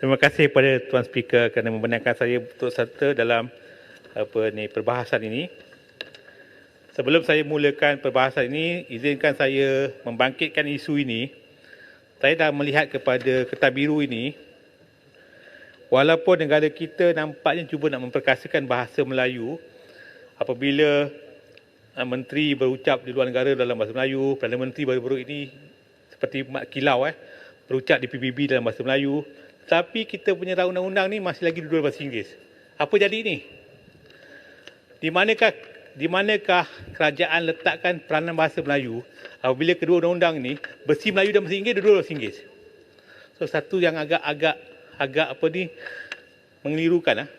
Terima kasih kepada Tuan Speaker kerana membenarkan saya untuk serta dalam perbahasan ini. Sebelum saya mulakan perbahasan ini, izinkan saya membangkitkan isu ini. Saya dah melihat kepada Kertas Biru ini, walaupun negara kita nampaknya cuba nak memperkasakan bahasa Melayu, apabila Menteri berucap di luar negara dalam bahasa Melayu, Perdana Menteri baru-baru ini seperti Mat Kilau berucap di PBB dalam bahasa Melayu, tapi kita punya undang-undang ni masih lagi dua bahasa Inggeris. Apa jadi ni? Di manakah kerajaan letakkan peranan bahasa Melayu apabila kedua undang-undang ni bersih Melayu dan bersih Inggeris, dua-dua bahasa Inggeris. So satu yang agak mengelirukan.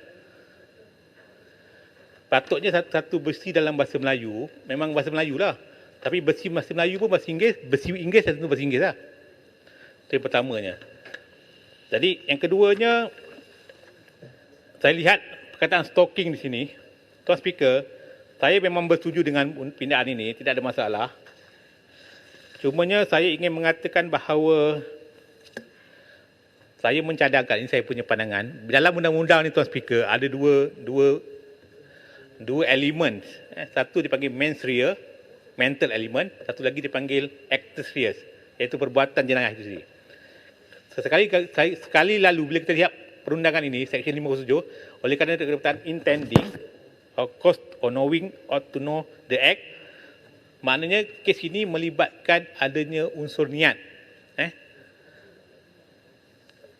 Patutnya satu bersih dalam bahasa Melayu, memang bahasa Melayu lah. Tapi bersih bahasa Melayu pun bahasa Inggeris, bersih Inggeris tentu bahasa Inggeris lah. Itu yang pertamanya. Jadi yang keduanya, saya lihat perkataan stalking di sini. Tuan Speaker, saya memang bersetuju dengan pindaan ini, tidak ada masalah. Cumanya saya ingin mengatakan bahawa saya mencadangkan, ini saya punya pandangan, dalam undang-undang ni Tuan Speaker ada dua elemen. Satu dipanggil mens rea, mental element, satu lagi dipanggil actus reus, iaitu perbuatan jenayah itu sendiri. Sekali lalu bila kita lihat perundangan ini, Seksyen 507, oleh kerana perkataan intending, or cause or knowing or to know the act, maknanya kes ini melibatkan adanya unsur niat.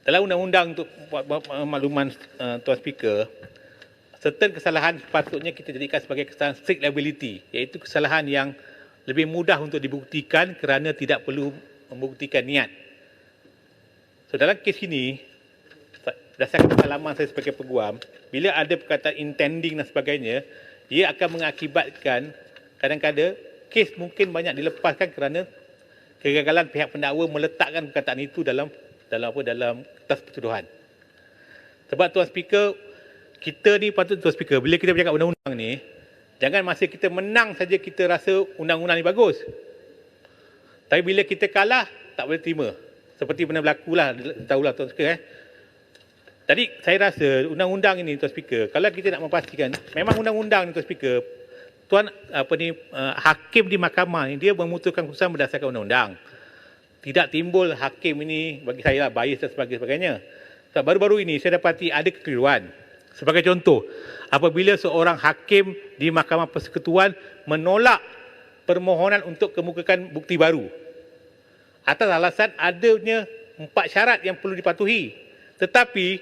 Dalam undang-undang, untuk makluman Tuan Speaker, certain kesalahan sepatutnya kita jadikan sebagai kesalahan strict liability, iaitu kesalahan yang lebih mudah untuk dibuktikan kerana tidak perlu membuktikan niat. So dalam kes ini, berdasarkan pengalaman saya sebagai peguam, bila ada perkataan intending dan sebagainya, ia akan mengakibatkan kadang-kadang kes mungkin banyak dilepaskan kerana kegagalan pihak pendakwa meletakkan perkataan itu dalam kertas pertuduhan. Sebab Tuan Speaker, kita ni patut, Tuan Speaker, bila kita bercakap undang-undang ni, jangan masa kita menang saja kita rasa undang-undang ni bagus. Tapi bila kita kalah, tak boleh terima. Seperti pernah berlaku lah, tahulah Tuan Speaker. Jadi saya rasa undang-undang ini, Tuan Speaker, kalau kita nak memastikan, memang undang-undang ni Tuan Speaker, hakim di mahkamah ni, dia memutuskan keputusan berdasarkan undang-undang. Tidak timbul hakim ini, bagi saya lah, bias dan sebagainya. Sebab baru-baru ini saya dapati ada kekeliruan. Sebagai contoh, apabila seorang hakim di Mahkamah Persekutuan menolak permohonan untuk kemukakan bukti baru atas alasan adanya 4 syarat yang perlu dipatuhi. Tetapi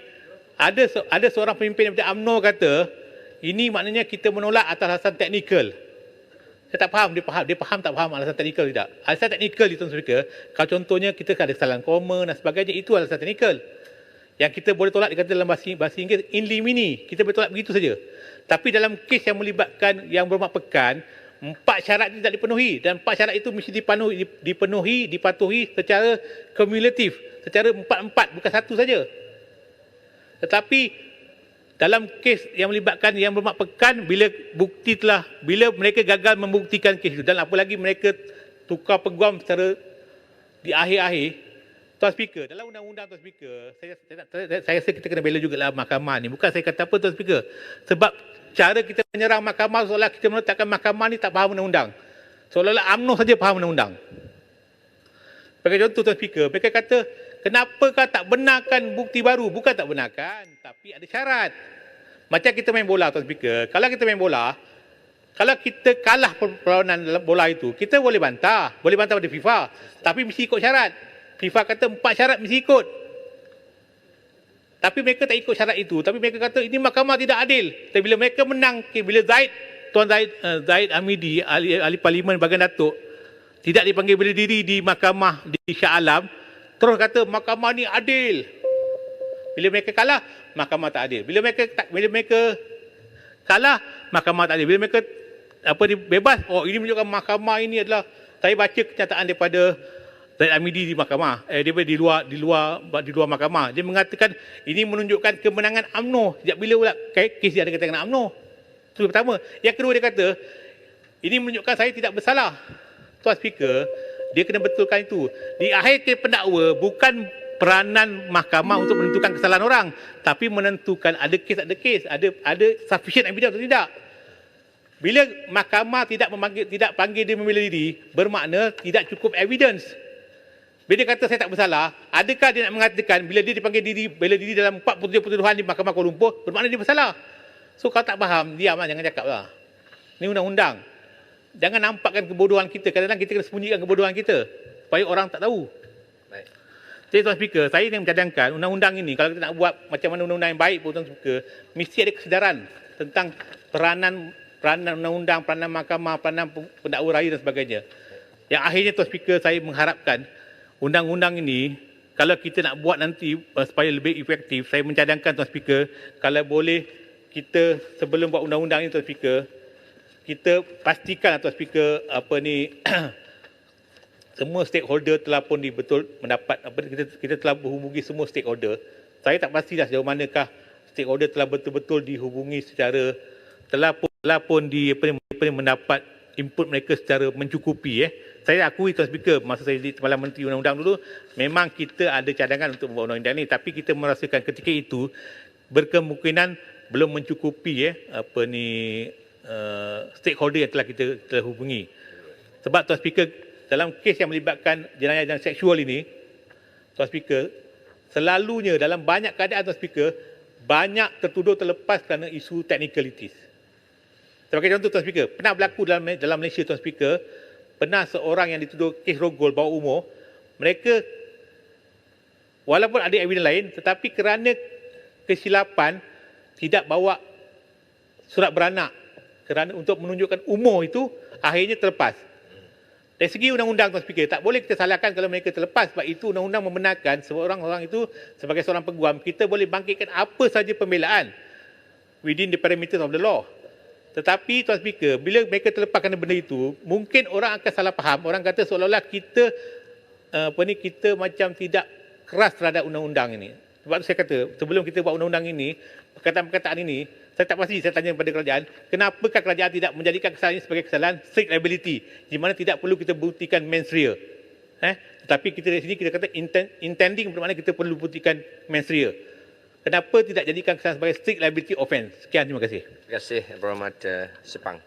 ada seorang pemimpin daripada UMNO kata, ini maknanya kita menolak atas alasan teknikal. Saya tak faham, dia faham tak faham alasan teknikal tidak. Alasan teknikal itu, Tuan Speaker, kalau contohnya kita ada kesalahan koma dan sebagainya, itu alasan teknikal. Yang kita boleh tolak, dikata dalam bahasa Inggeris, in limine, kita boleh tolak begitu saja. Tapi dalam kes yang melibatkan yang berhormat pekan, 4 syarat itu tidak dipenuhi, dan 4 syarat itu mesti dipatuhi secara kumulatif, secara 4-4, bukan satu saja. Tetapi dalam kes yang melibatkan yang berhormat pekan, bila mereka gagal membuktikan kes itu, dan apalagi mereka tukar peguam secara di akhir-akhir, Tuan Speaker, dalam undang-undang, Tuan Speaker, saya rasa kita kena bela juga lah mahkamah ni. Bukan saya kata apa, Tuan Speaker. Sebab cara kita menyerang mahkamah seolah kita meletakkan mahkamah ni tak faham undang-undang. Seolah-olah UMNO saja faham undang-undang. Sebagai contoh, Tuan Speaker, mereka kata, kenapakah tak benarkan bukti baru? Bukan tak benarkan, tapi ada syarat. Macam kita main bola, Tuan Speaker. Kalau kita main bola, kalau kita kalah perlawanan dalam bola itu, kita boleh bantah pada FIFA. Tapi mesti ikut syarat. FIFA kata 4 syarat mesti ikut. Tapi mereka tak ikut syarat itu. Tapi mereka kata ini mahkamah tidak adil. Tapi bila mereka menang, bila Tuan Zahid Hamidi, ahli parlimen bahagian Datuk, tidak dipanggil berdiri di mahkamah di Shah Alam, terus kata mahkamah ni adil. Bila mereka kalah, mahkamah tak adil. Bila mereka kalah, mahkamah tak adil. Bila mereka bebas, ini menunjukkan mahkamah ini adalah, saya baca kenyataan daripada Zahid Hamidi di mahkamah, di luar mahkamah. Dia mengatakan ini menunjukkan kemenangan UMNO. Sejak bila pula kes dia ada kaitan dengan UMNO? Itu yang pertama. Yang kedua, dia kata ini menunjukkan saya tidak bersalah. Tuan Speaker, dia kena betulkan itu. Di akhir kes pendakwa, bukan peranan mahkamah untuk menentukan kesalahan orang, tapi menentukan ada kes, ada sufficient evidence atau tidak. Bila mahkamah tidak panggil dia membela diri, bermakna tidak cukup evidence. Bila dia kata saya tak bersalah, adakah dia nak mengatakan bila dia dipanggil bela diri dalam 47 pertuduhan di Mahkamah Kuala Lumpur, bermakna dia bersalah? So kalau tak faham, diamlah, jangan cakap lah. Ini undang-undang. Jangan nampakkan kebodohan kita. Kadang-kadang kita kena sembunyikan kebodohan kita supaya orang tak tahu. Baik. Jadi Tuan Speaker, saya ingin mencadangkan undang-undang ini, kalau kita nak buat macam mana undang-undang yang baik pun Tuan Speaker, mesti ada kesedaran tentang peranan undang-undang, peranan mahkamah, peranan pendakwa raya dan sebagainya. Yang akhirnya Tuan Speaker, saya mengharapkan undang-undang ini, kalau kita nak buat nanti supaya lebih efektif, saya mencadangkan Tuan Speaker, kalau boleh kita sebelum buat undang-undang ini Tuan Speaker, kita pastikan Tuan Speaker semua stakeholder telah pun mendapat kita telah menghubungi semua stakeholder. Saya tak pastilah sejauh manakah stakeholder telah betul-betul dihubungi secara telah pun mendapat input mereka secara mencukupi. Saya akui Tuan Speaker, masa saya di Kepala Menteri Undang-Undang dulu, memang kita ada cadangan untuk membuat undang-undang ini, tapi kita merasakan ketika itu berkemungkinan belum mencukupi stakeholder yang telah hubungi. Sebab Tuan Speaker, dalam kes yang melibatkan jenayah seksual ini, Tuan Speaker, selalunya dalam banyak keadaan Tuan Speaker, banyak tertuduh terlepas kerana isu technicalities. Sebagai contoh Tuan Speaker, pernah berlaku dalam Malaysia Tuan Speaker, pernah seorang yang dituduh kes rogol bawah umur, mereka walaupun ada evidence lain, tetapi kerana kesilapan tidak bawa surat beranak kerana untuk menunjukkan umur itu, akhirnya terlepas. Dari segi undang-undang Tuan Speaker, tak boleh kita salahkan kalau mereka terlepas, sebab itu undang-undang membenarkan seorang itu sebagai seorang peguam, kita boleh bangkitkan apa saja pembelaan within the parameters of the law. Tetapi Tuan Speaker, bila mereka terlepas kerana benda itu, mungkin orang akan salah faham. Orang kata seolah-olah kita kita macam tidak keras terhadap undang-undang ini. Sebab itu saya kata, sebelum kita buat undang-undang ini, perkataan-perkataan ini, saya tak pasti, saya tanya kepada kerajaan, kenapakah kerajaan tidak menjadikan kesalahan ini sebagai kesalahan strict liability, di mana tidak perlu kita buktikan mens rea. Tetapi kita di sini kita kata intending, bermakna kita perlu buktikan mens rea. Kenapa tidak jadikan kesalahan sebagai strict liability offence? Sekian, terima kasih. Terima kasih, Berhormat Sepang.